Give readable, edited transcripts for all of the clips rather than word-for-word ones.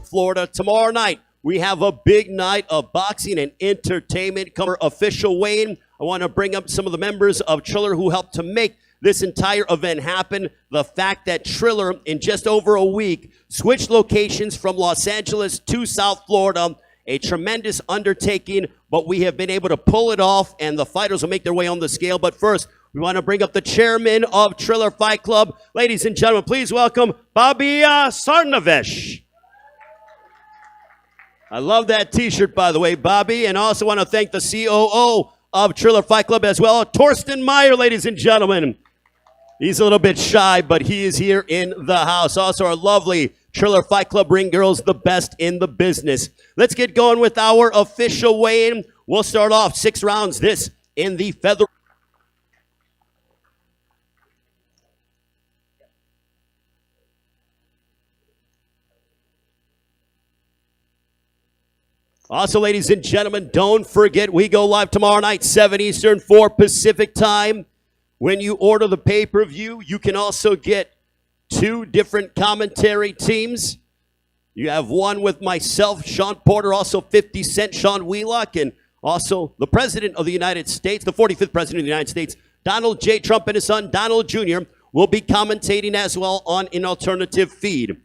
Florida. Tomorrow night, we have a big night of boxing and entertainment. Come official weigh-in. I want to bring up some of the members of Triller who helped to make this entire event happen. The fact that Triller, in just over a week, switched locations from Los Angeles to South Florida. A tremendous undertaking, but we have been able to pull it off, and the fighters will make their way on the scale. But first, we want to bring up the chairman of Triller Fight Club. Ladies and gentlemen, please welcome Bobby Sarnovish. I love that t-shirt, by the way, Bobby. And I also want to thank the COO of Triller Fight Club as well, Torsten Meyer, ladies and gentlemen. He's a little bit shy, but he is here in the house. Also, our lovely Triller Fight Club ring girls, the best in the business. Let's get going with our official weigh-in. We'll start off 6 rounds. This in the feather. Also, ladies and gentlemen, don't forget we go live tomorrow night, 7 Eastern, 4 Pacific time. When you order the pay-per-view, you can also get 2 different commentary teams. You have one with myself, Sean Porter, also 50 Cent, Sean Wheelock, and also the President of the United States, the 45th President of the United States, Donald J. Trump, and his son, Donald Jr., will be commentating as well on an alternative feed.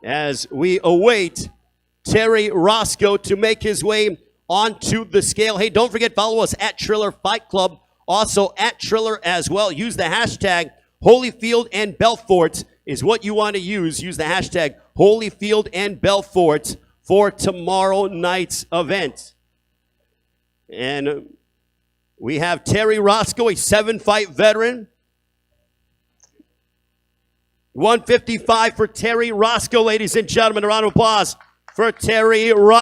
As we await Terry Roscoe to make his way onto the scale. Hey, don't forget, follow us at Triller Fight Club, also at Triller as well. Use the hashtag Holyfield and Belfort is what you want to use. Use the hashtag Holyfield and Belfort for tomorrow night's event. And we have Terry Roscoe, a 7-fight veteran. 155 for Terry Roscoe, ladies and gentlemen. A round of applause for Terry Roscoe.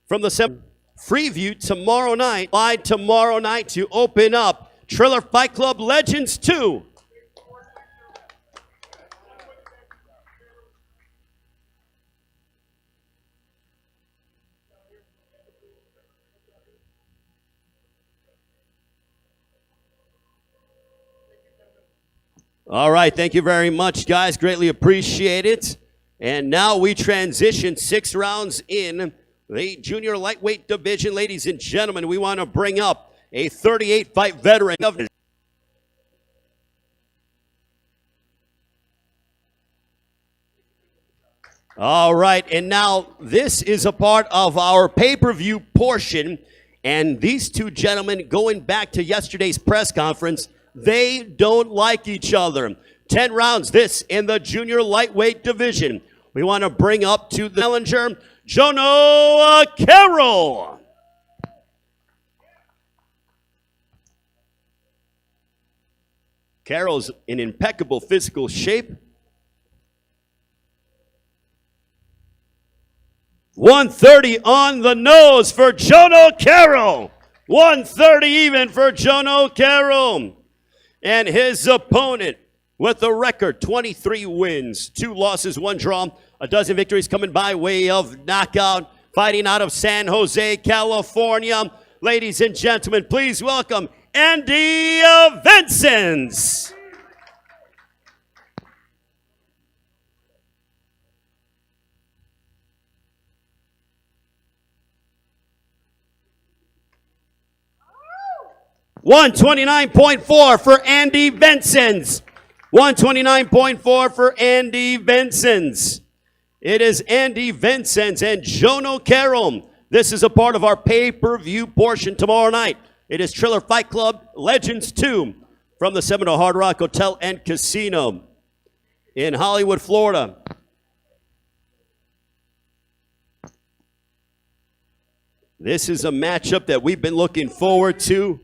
From the Freeview tomorrow night, live tomorrow night to open up Triller Fight Club Legends 2. All right, thank you very much, guys. Greatly appreciate it. And now we transition 6 rounds in the junior lightweight division. Ladies and gentlemen, we want to bring up a 38-fight veteran. All right, and now this is a part of our pay-per-view portion. And these 2 gentlemen, going back to yesterday's press conference, they don't like each other. 10 rounds, this in the junior lightweight division. We want to bring up to the challenger, Jono Carroll. Carroll's in impeccable physical shape. 130 on the nose for Jono Carroll. 130 even for Jono Carroll. And his opponent with a record 23 wins, 2 losses, 1 draw, a dozen victories coming by way of knockout, fighting out of San Jose, California. Ladies and gentlemen, please welcome Andy Vincent. $129.4 for Andy Vincent. $129.4 for Andy Vincent. It is Andy Vincent and Jono Carroll. This is a part of our pay-per-view portion tomorrow night. It is Triller Fight Club Legends 2 from the Seminole Hard Rock Hotel and Casino in Hollywood, Florida. This is a matchup that we've been looking forward to.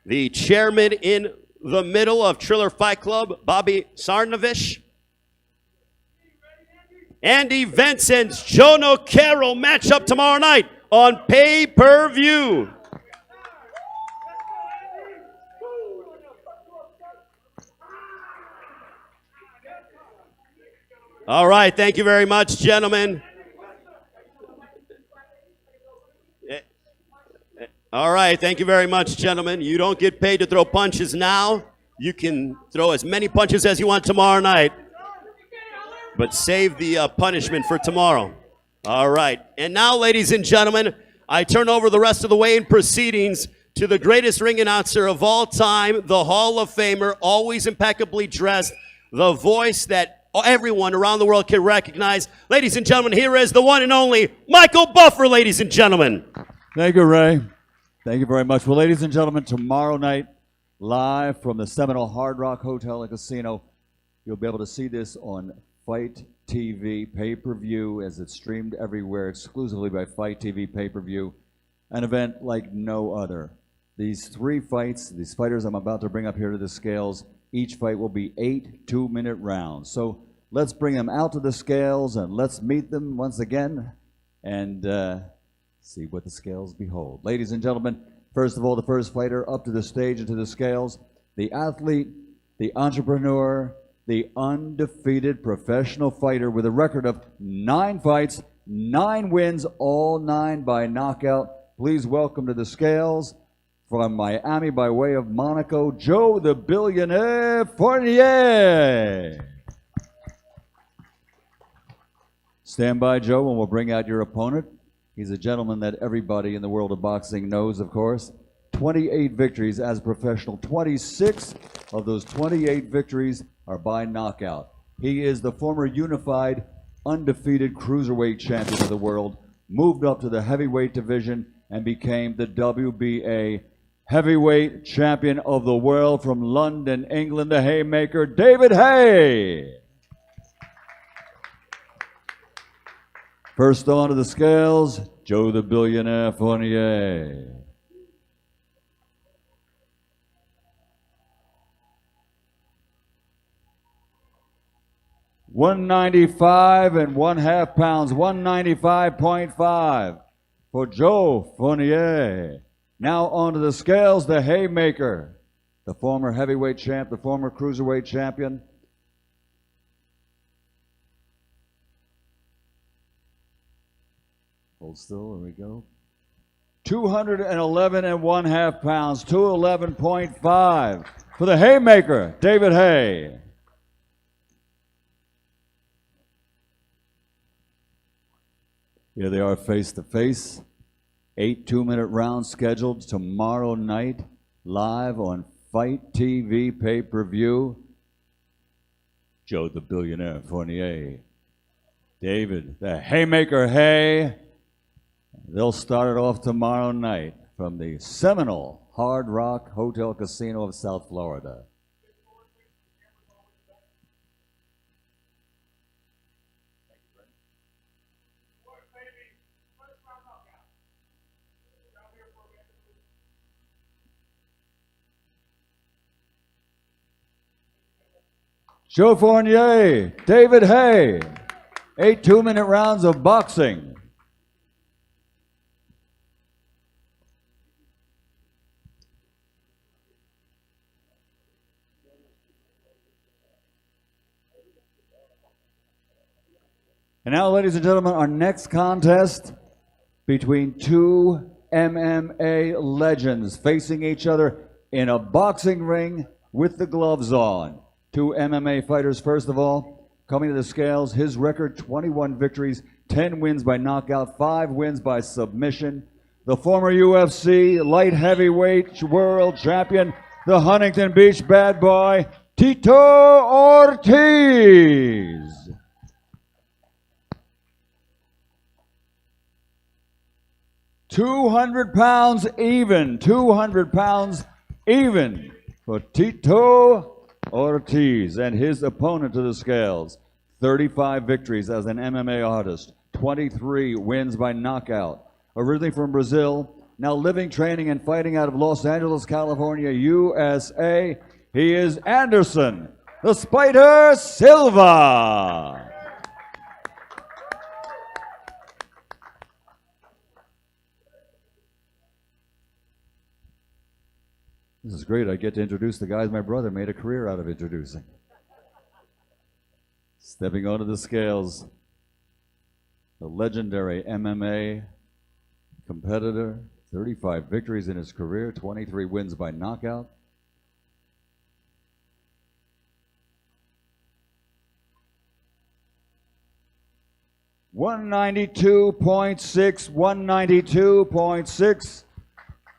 The chairman in the middle of Triller Fight Club, Bobby Sarnovish. Andy Vincent's Jono Carroll matchup tomorrow night on pay-per-view. All right, thank you very much, gentlemen. All right, thank you very much, gentlemen. You don't get paid to throw punches now. You can throw as many punches as you want tomorrow night. but save the punishment for tomorrow. All right. And now, ladies and gentlemen, I turn over the rest of the weigh-in proceedings to the greatest ring announcer of all time, the Hall of Famer, always impeccably dressed, the voice that everyone around the world can recognize. Ladies and gentlemen, here is the one and only Michael Buffer, ladies and gentlemen. Thank you, Ray. Thank you very much. Well, ladies and gentlemen, tomorrow night, live from the Seminole Hard Rock Hotel and Casino, you'll be able to see this on Fight TV pay-per-view as it's streamed everywhere exclusively by Fight TV pay-per-view. An event like no other. These three fights, these fighters I'm about to bring up here to the scales, each fight will be 8 two-minute rounds. So let's bring them out to the scales and let's meet them once again and see what the scales behold. Ladies and gentlemen, first of all, the first fighter up to the stage and to the scales, the athlete, the entrepreneur, the undefeated professional fighter with a record of 9 fights, 9 wins, all 9 by knockout. Please welcome to the scales, from Miami by way of Monaco, Joe the Billionaire Fournier. Stand by, Joe, and we'll bring out your opponent. He's a gentleman that everybody in the world of boxing knows, of course. 28 victories as a professional. 26 of those 28 victories are by knockout. He is the former unified, undefeated Cruiserweight champion of the world, moved up to the heavyweight division, and became the WBA heavyweight champion of the world from London, England, the Hayemaker, David Haye. First on to the scales, Joe the Billionaire Fournier. £195.5 pounds, 195.5 for Joe Fournier. Now onto the scales, the Hayemaker, the former heavyweight champ, the former cruiserweight champion. Hold still, there we go. 211.5 pounds, 211.5 for the Hayemaker, David Haye. Here they are face to face. 8 two-minute rounds scheduled tomorrow night, live on Fight TV pay-per-view. Joe the Billionaire Fournier. David, the Hayemaker Haye. They'll start it off tomorrow night from the Seminole Hard Rock Hotel Casino of South Florida. Joe Fournier, David Haye, 8 two-minute rounds of boxing. And now, ladies and gentlemen, our next contest between 2 MMA legends facing each other in a boxing ring with the gloves on. 2 MMA fighters, first of all, coming to the scales. His record, 21 victories, 10 wins by knockout, 5 wins by submission. The former UFC light heavyweight world champion, the Huntington Beach bad boy, TITO Ortiz. £200 even, 200 pounds even for TITO Ortiz, and his opponent to the scales, 35 victories as an MMA artist, 23 wins by knockout. Originally from Brazil, now living, training, and fighting out of Los Angeles, California, USA, he is Anderson, the Spider Silva. This is great. I get to introduce the guys my brother made a career out of introducing. Stepping onto the scales, the legendary MMA competitor, 35 victories in his career, 23 wins by knockout. 192.6, 192.6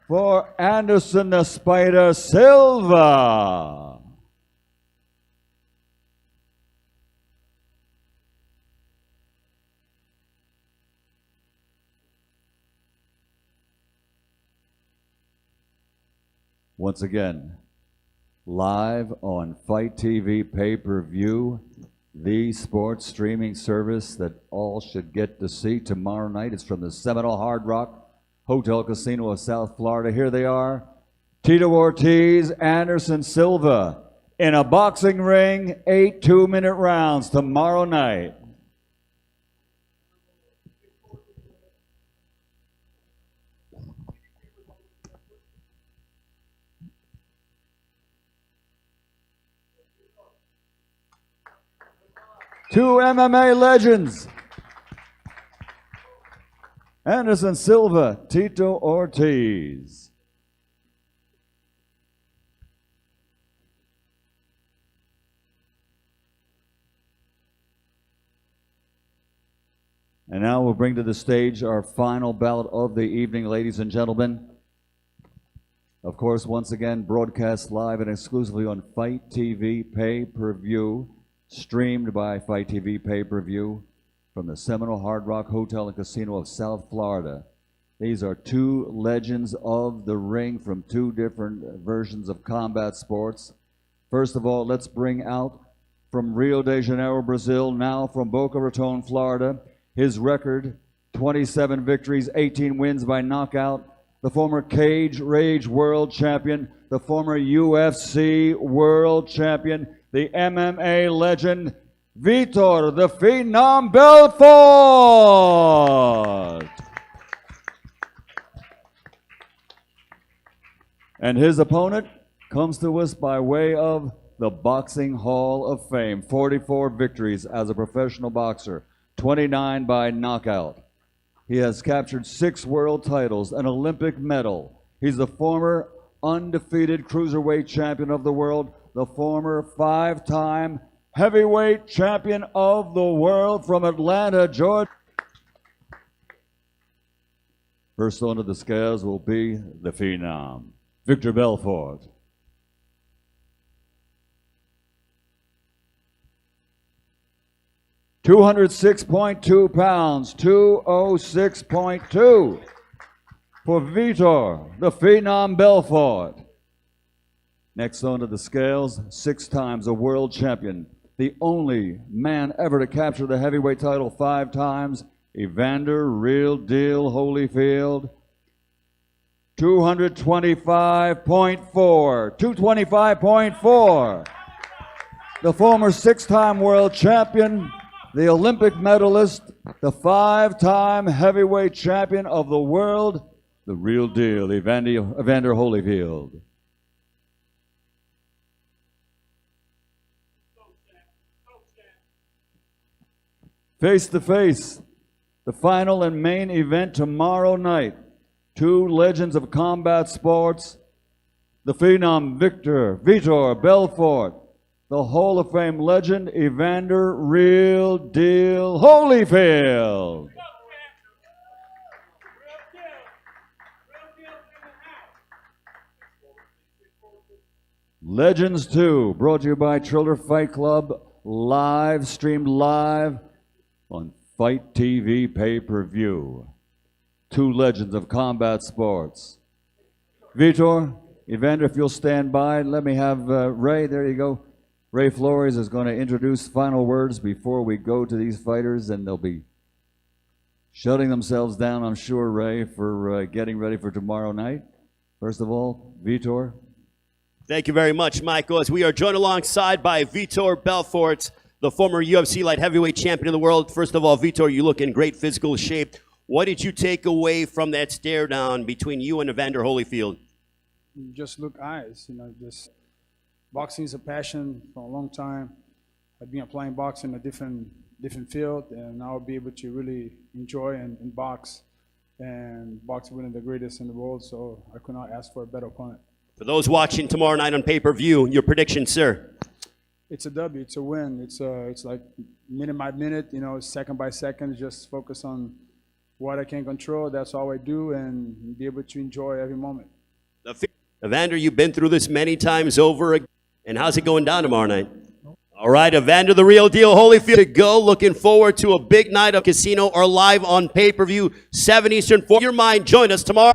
for Anderson the Spider Silva. Once again, live on Fight TV pay-per-view, the sports streaming service that all should get to see tomorrow night. It's from the Seminole Hard Rock Hotel Casino of South Florida. Here they are, TITO Ortiz, Anderson Silva, in a boxing ring, 8 two-minute rounds tomorrow night. Two MMA legends, Anderson Silva, TITO Ortiz. And now we'll bring to the stage our final bout of the evening, ladies and gentlemen. Of course, once again, broadcast live and exclusively on Fight TV pay-per-view. Streamed by Fight TV pay-per-view from the Seminole Hard Rock Hotel and Casino of South Florida. These are two legends of the ring from two different versions of combat sports. First of all, let's bring out from Rio de Janeiro, Brazil, now from Boca Raton, Florida, his record, 27 victories, 18 wins by knockout, the former Cage Rage World Champion, the former UFC World Champion, the MMA legend, Vitor the Phenom Belfort. And his opponent comes to us by way of the Boxing Hall of Fame. 44 victories as a professional boxer, 29 by knockout. He has captured 6 world titles, an Olympic medal. He's the former undefeated Cruiserweight champion of the world, the former 5-time heavyweight champion of the world from Atlanta, Georgia. First onto the scales will be the Phenom, Vitor Belfort. £206.2 pounds, 206.2 for Vitor the Phenom Belfort. Next onto the scales, 6 times a world champion, the only man ever to capture the heavyweight title 5 times, Evander Real Deal Holyfield. 225.4. The former 6-time world champion, the Olympic medalist, the 5-time heavyweight champion of the world, the real deal, Evander Holyfield. Face to face, the final and main event tomorrow night. 2 legends of combat sports, the Phenom Vitor Belfort, the Hall of Fame legend Evander Real Deal Holyfield. Legends 2, brought to you by Triller Fight Club, streamed live on Fight TV pay-per-view. 2 legends of combat sports. Vitor, Evander, if you'll stand by, let me have Ray, there you go. Ray Flores is going to introduce final words before we go to these fighters, and they'll be shutting themselves down, I'm sure, Ray, for getting ready for tomorrow night. First of all, Vitor. Thank you very much, Michael, as we are joined alongside by Vitor Belfort, the former UFC light heavyweight champion of the world. First of all, Vitor, you look in great physical shape. What did you take away from that stare down between you and Evander Holyfield? Just look eyes, just boxing is a passion for a long time. I've been applying boxing in a different field, and I'll be able to really enjoy and box. And box one of the greatest in the world, so I could not ask for a better opponent. For those watching tomorrow night on pay-per-view, your prediction, sir? It's a W. It's a win. It's like minute by minute, you know, second by second, just focus on what I can control. That's all I do, and be able to enjoy every moment. Evander, you've been through this many times over. And how's it going down tomorrow night? All right, Evander, the real deal, Holyfield to go. Looking forward to a big night of casino or live on pay-per-view, 7 Eastern, 4 your mind. Join us tomorrow.